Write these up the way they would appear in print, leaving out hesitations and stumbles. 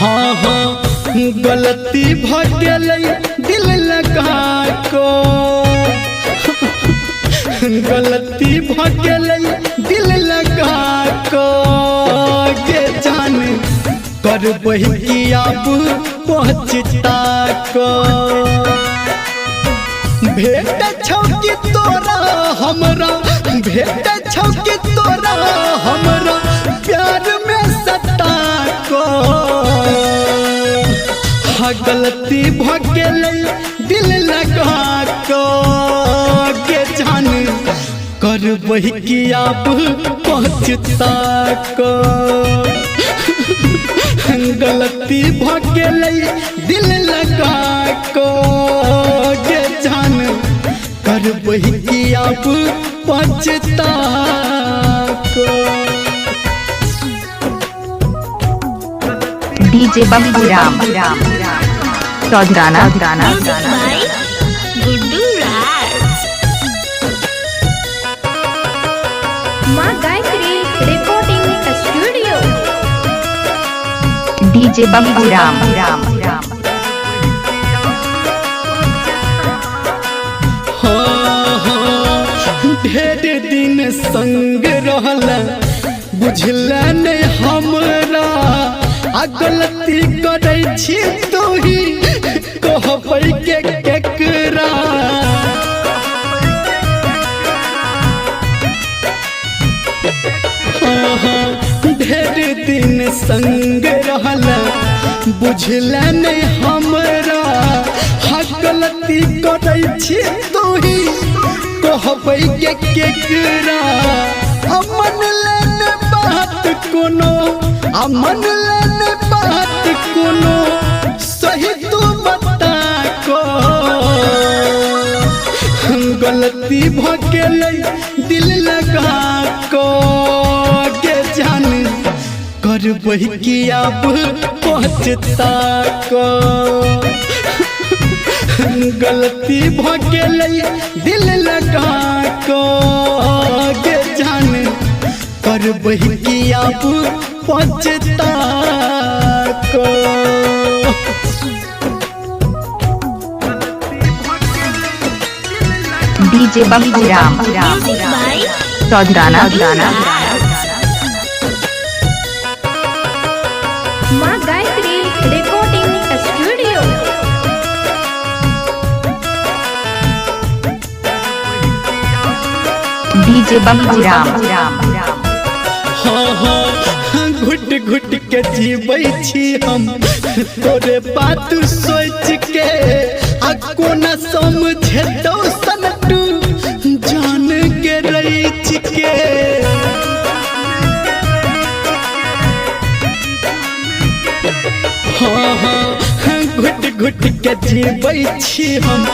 हाँ हाँ गलती भटले दिल लगा को गलती भटले दिल लगा को के जान कर बही अब पहुँचता को भेट छौकी तोरा हमरा भेट छौकी तोरा हमरा प्यार में सता को गलती भगले दिल लगा को के जान कर बही की अब पहुँचता को गलती भगले दिल लगा को के जान कर बही की अब पहुँचता को। डीजे बब्बू राम चौधराना गुड्डू राज माँ Gayatri recording studio. DJ Babbu Ram ढेर दिन संग रहला बुझला नहीं हमरा आ गलती करे छी तू ही कहबै के केकरा ढेर दिन संग रहला बुझला नहीं हमरा हा गलती करे छी तू ही कहबै के केकरा अमन लेने बात कोनो अमन लेने बात कोनो सही तू बता को गलती भगले दिल लगा को के जान कर बही की अब पहुँचता को गलती भगले दिल लगा को के जान कर बही की अब पहुँचता को। डीजे बब्बू राम चौधराना माँ Gayatri recording studio. DJ Babbu Ram हाँ हाँ घुट घुट के जीबै छी हम तोरे बात सोच के आ कोना समझे दोसन तू जान के रही के हाँ हाँ घुट घुट के जीबै छी हम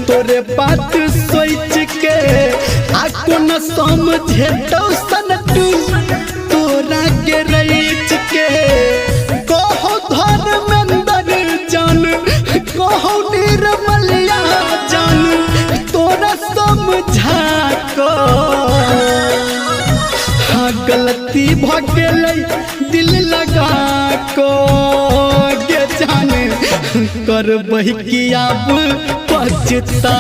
तोरे बात सोच के आ कोना समझे दोसन तू तोरा के रही के कहो धर्मेंद्र जान कहो निर्मलिया जान तोरा समझा को हाँ गलती भगले दिल लगा को के जान कर बही की अब पहुँचता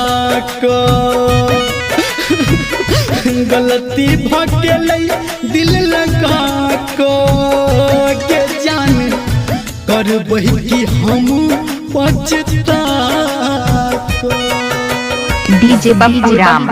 को गलती भगले दिल लगा को के जान कर बही की हम पहुँचता को। डीजे बब्बू राम